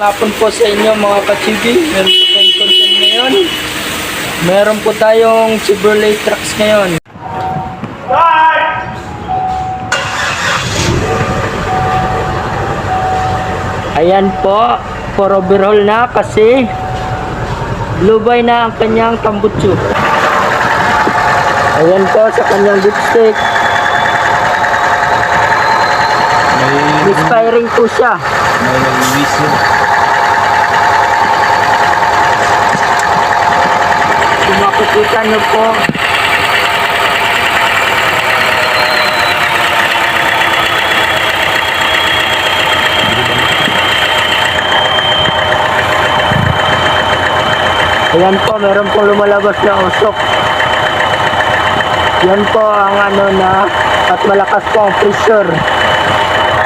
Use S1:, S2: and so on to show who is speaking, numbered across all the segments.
S1: Hapon po sa inyo mga ka-chibi. Meron po tayong content ngayon. Meron po tayong Chevrolet trucks ngayon. Ayan po, for overhaul na kasi lubay na ang kanyang tambutso. Ayan po sa kanyang dipstick. Misfiring po siya. Kung makikita nyo po, ayan po, meron pong lumalabas na usok. Yan po ang ano na, at malakas po ang pressure.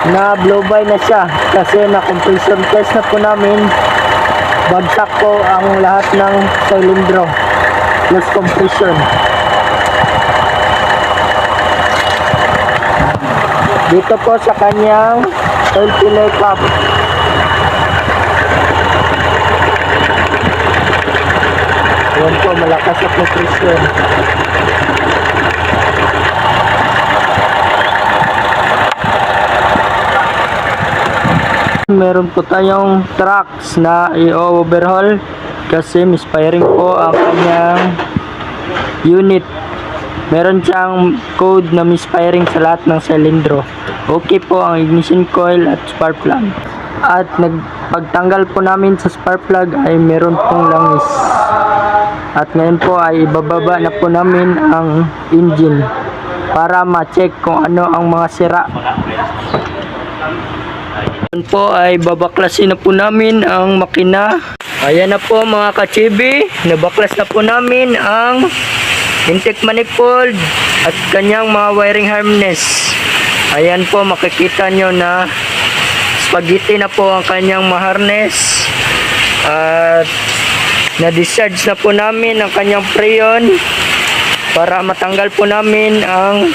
S1: Na blow by na siya kasi na compression test na po namin, bagsak po ang lahat ng silindro plus compression. Dito po sa kanyang oil filler cap, yan po, malakas ang compression. Meron po tayong trucks na i-overhaul kasi misfiring po ang kanyang unit. Meron siyang code na misfiring sa lahat ng silindro. Okay po ang ignition coil at spark plug. At pagtanggal po namin sa spark plug ay meron pong langis. At ngayon po ay ibababa na po namin ang engine para ma-check kung ano ang mga sira. Ngayon po ay babaklasin na po namin ang makina. Ayan na po mga ka-chibi, nabaklas na po namin ang intake manifold at kanyang mga wiring harness. Ayan po, makikita nyo na spaghetti na po ang kanyang mga harness. At na-discharge na po namin ang kanyang freon para matanggal po namin ang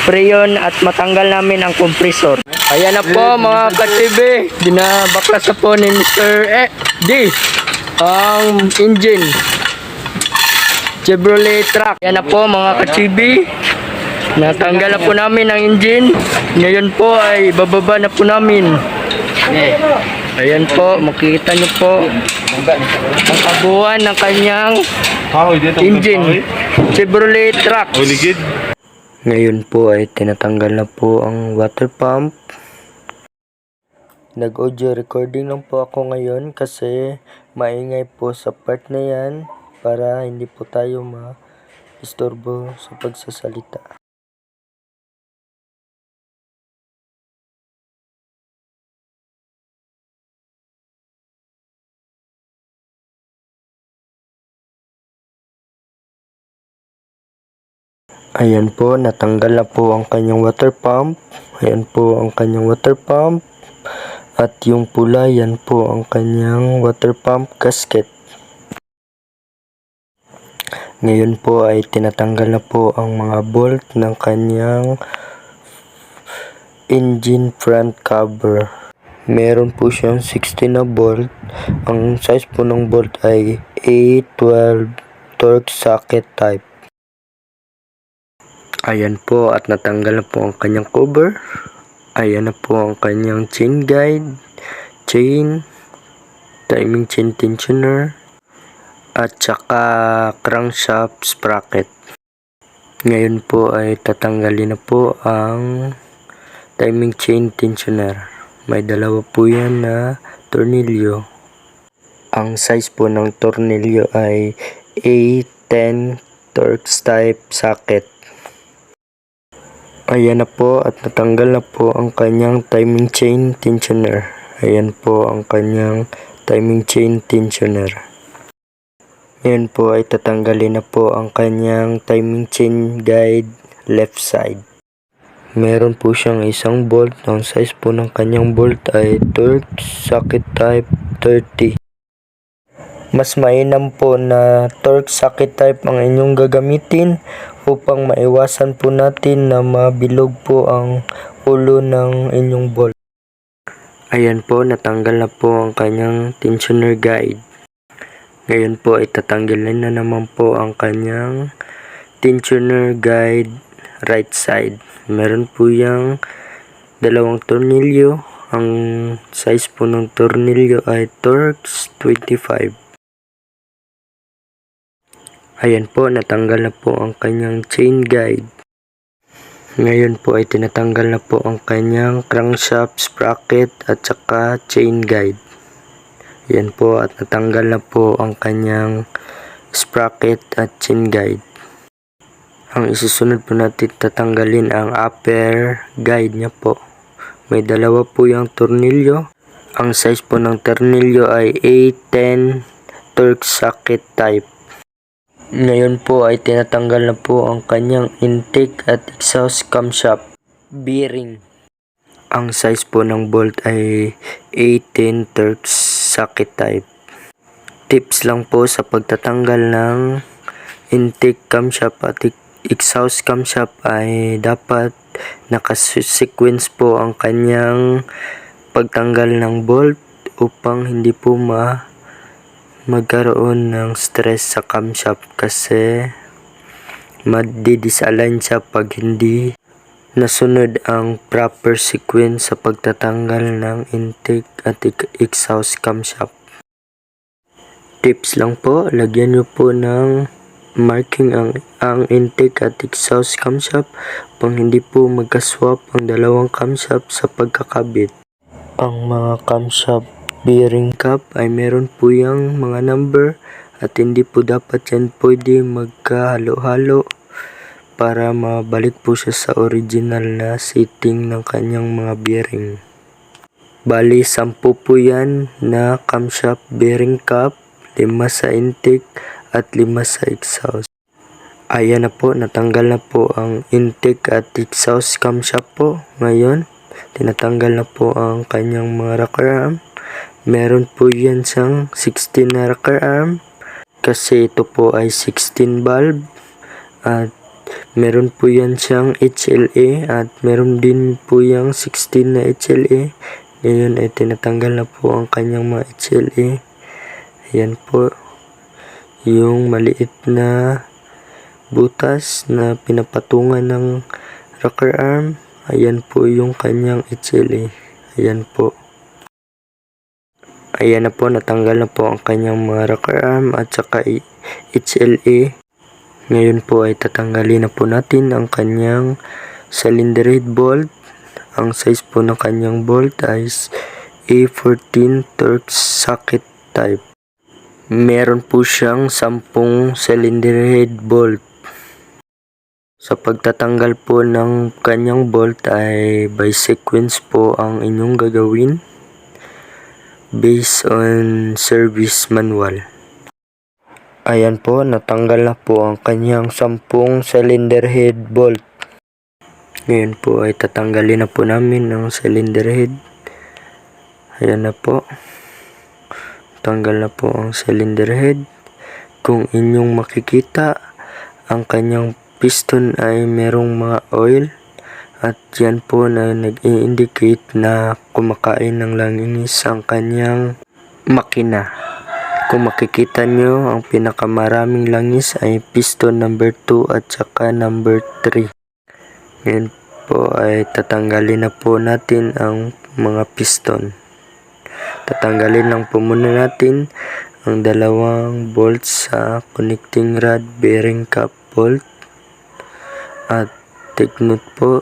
S1: freon at matanggal namin ang compressor. Ayan na po mga ka-chibi, binabaklas na po ni Mr. D ang engine Chevrolet truck. Ayan na po mga ka-chibi, natanggal na po namin ang engine. Ngayon po ay bababa na po namin. Ayan po, makikita nyo po ang kabuuan ng kanyang engine Chevrolet truck. Ngayon po ay tinatanggal na po ang water pump. Nag-audio recording lang po ako ngayon kasi maingay po sa part na yan para hindi po tayo ma-istorbo sa pagsasalita. Ayan po, natanggal na po ang kanyang water pump. Ayan po ang kanyang water pump. At yung pula, yan po ang kanyang water pump gasket. Ngayon po ay tinatanggal na po ang mga bolt ng kanyang engine front cover. Meron po siyang 16 na bolt. Ang size po ng bolt ay A12 torque socket type. Ayan po, at natanggal na po ang kanyang cover. Ayan na po ang kanyang chain guide, chain, timing chain tensioner, at saka crankshaft sprocket. Ngayon po ay tatanggalin na po ang timing chain tensioner. May dalawa po yan na tornilyo. Ang size po ng tornilyo ay A10 torque type socket. Ayan na po, at natanggal na po ang kanyang timing chain tensioner. Ayan po ang kanyang timing chain tensioner. Ngayon po ay tatanggalin na po ang kanyang timing chain guide left side. Meron po siyang isang bolt. Ang size po ng kanyang bolt ay torque socket type 30. Mas mainam po na torque socket type ang inyong gagamitin upang maiwasan po natin na mabilog po ang ulo ng inyong bolt. Ayan po, natanggal na po ang kanyang tensioner guide. Ngayon po ay tatanggalin na naman po ang kanyang tensioner guide right side. Meron po yung dalawang tornilyo. Ang size po ng tornilyo ay Torx 25. Ayan po, natanggal na po ang kanyang chain guide. Ngayon po ay tinatanggal na po ang kanyang crankshaft sprocket at saka chain guide. Ayan po, at natanggal na po ang kanyang sprocket at chain guide. Ang isusunod po natin tatanggalin ang upper guide niya po. May dalawa po yung tornilyo. Ang size po ng tornilyo ay A10 Torx socket type. Ngayon po ay tinatanggal na po ang kanyang intake at exhaust camshaft bearing. Ang size po ng bolt ay A10 Torx socket type. Tips lang po sa pagtatanggal ng intake camshaft at exhaust camshaft ay dapat nakasequence po ang kanyang pagtanggal ng bolt upang hindi po magkaroon ng stress sa camshaft kasi madi-disalign siya pag hindi nasunod ang proper sequence sa pagtatanggal ng intake at exhaust camshaft. Tips lang po, lagyan nyo po ng marking ang intake at exhaust camshaft upang hindi po magkaswap ang dalawang camshaft sa pagkakabit. Ang mga camshaft bearing cap ay meron po yung mga number at hindi po dapat yan pwede magkahalo-halo para mabalik po siya sa original na setting ng kanyang mga bearing. Bali, 10 po yan na camshaft bearing cap, 5 sa intake at 5 sa exhaust. Ayan na po, natanggal na po ang intake at exhaust camshaft po. Ngayon, tinatanggal na po ang kanyang mga rocker arm. Meron po yan siyang 16 na rocker arm kasi ito po ay 16 valve at meron po yan siyang HLA at meron din po yung 16 na HLA. Ngayon ay tinatanggal na po ang kanyang mga HLA. Ayan po yung maliit na butas na pinapatungan ng rocker arm. Ayan po yung kanyang HLA. Ayan po. Ayan na po, natanggal na po ang kanyang mga rocker arm at saka HLA. Ngayon po ay tatanggalin na po natin ang kanyang cylinder head bolt. Ang size po ng kanyang bolt ay A14 Torx socket type. Meron po siyang 10 cylinder head bolt. Sa pagtatanggal po ng kanyang bolt ay by sequence po ang inyong gagawin based on service manual. Ayan po, natanggal na po ang kanyang 10 cylinder head bolt. Ngayon po ay tatanggalin na po namin ang cylinder head. Ayan na po. Tanggal na po ang cylinder head. Kung inyong makikita, ang kanyang piston ay merong mga oil at yan po na nag-i-indicate na kumakain ng langis ang kanyang makina. Kung makikita nyo, ang pinakamaraming langis ay piston number 2 at saka number 3. Ngayon po ay tatanggalin na po natin ang mga piston. Tatanggalin lang po muna natin ang dalawang bolts sa connecting rod bearing cap bolt. At take note po,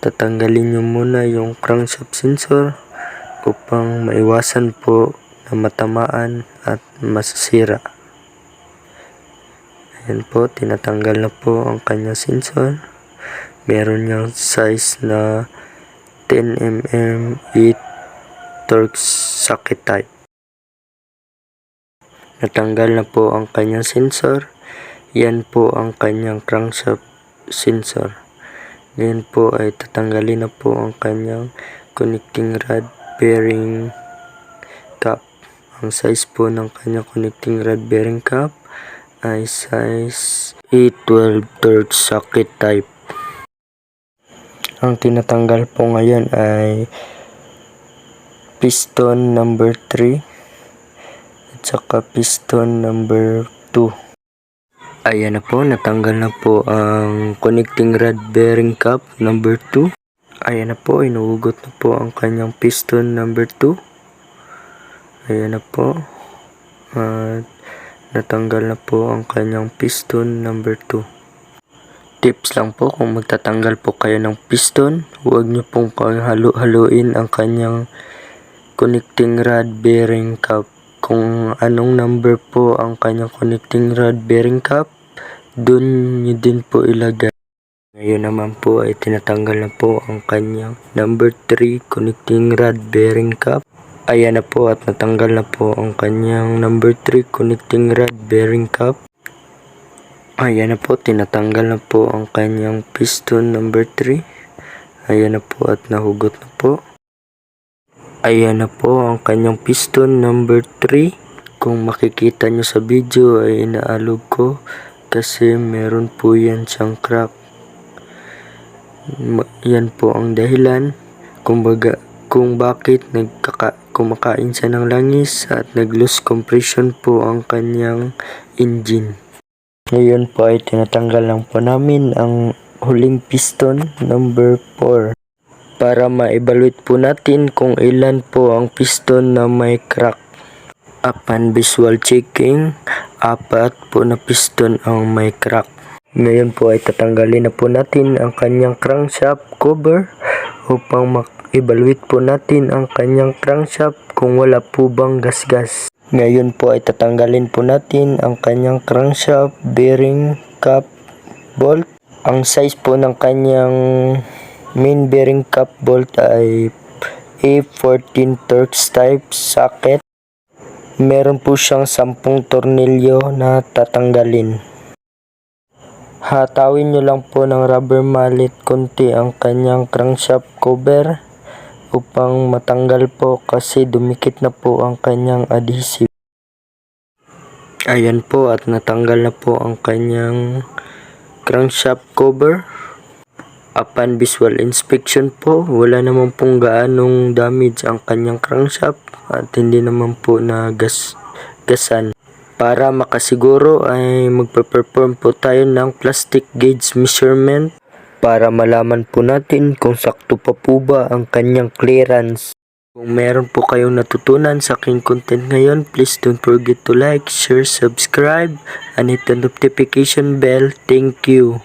S1: tatanggalin nyo muna yung crankshaft sensor upang maiwasan po na matamaan at masasira. Ayan po, tinatanggal na po ang kanyang sensor. Meron niyang size na 10mm 8 Torx socket type. Natanggal na po ang kanyang sensor. Yan po ang kanyang crankshaft sensor. Ngayon po ay tatanggalin na po ang kanyang connecting rod bearing cap. Ang size po ng kanyang connecting rod bearing cap ay size A12 Torx socket type. Ang tinatanggal po ngayon ay piston number 3 at saka piston number 2. Ayan na po, natanggal na po ang connecting rod bearing cap number 2. Ayan na po, inuugot na po ang kanyang piston number 2. Ayan na po. At natanggal na po ang kanyang piston number 2. Tips lang po, kung magtatanggal po kayo ng piston, huwag nyo pong halu-haluin ang kanyang connecting rod bearing cap. Kung anong number po ang kanyang connecting rod bearing cap, dun nyo din po ilagay. Ngayon naman po ay tinatanggal na po ang kanyang number 3 connecting rod bearing cap. Ayan na po at natanggal na po ang kanyang number 3 connecting rod bearing cap. Ayan na po, tinatanggal na po ang kanyang piston number 3. Ayan na po at nahugot na po. Ayan na po ang kanyang piston number 3. Kung makikita nyo sa video ay inaalog ko kasi meron po yan siyang crack. Yan po ang dahilan kung bakit kumakain siya ng langis at nag-lose compression po ang kanyang engine. Ngayon po ay tinatanggal lang po namin ang huling piston number 4 para ma-evaluate po natin kung ilan po ang piston na may crack. Upon visual checking, 4 po na piston ang may crack. Ngayon po ay tatanggalin na po natin ang kanyang crankshaft cover upang ma-evaluate po natin ang kanyang crankshaft kung wala po bang gasgas. Ngayon po ay tatanggalin po natin ang kanyang crankshaft bearing cap bolt. Ang size po ng kanyang main bearing cap bolt ay A14 Torx type socket. Meron po siyang 10 tornilyo na tatanggalin. Hatawin nyo lang po ng rubber mallet konti ang kanyang crankshaft cover upang matanggal po kasi dumikit na po ang kanyang adhesive. Ayan po at natanggal na po ang kanyang crankshaft cover. Upon visual inspection po, wala naman pong gaanong damage ang kanyang crankshaft at hindi naman po na gasan. Para makasiguro ay magpe-perform po tayo ng plastic gauge measurement para malaman po natin kung sakto pa po ba ang kanyang clearance. Kung meron po kayong natutunan sa aking content ngayon, please don't forget to like, share, subscribe, and hit the notification bell. Thank you.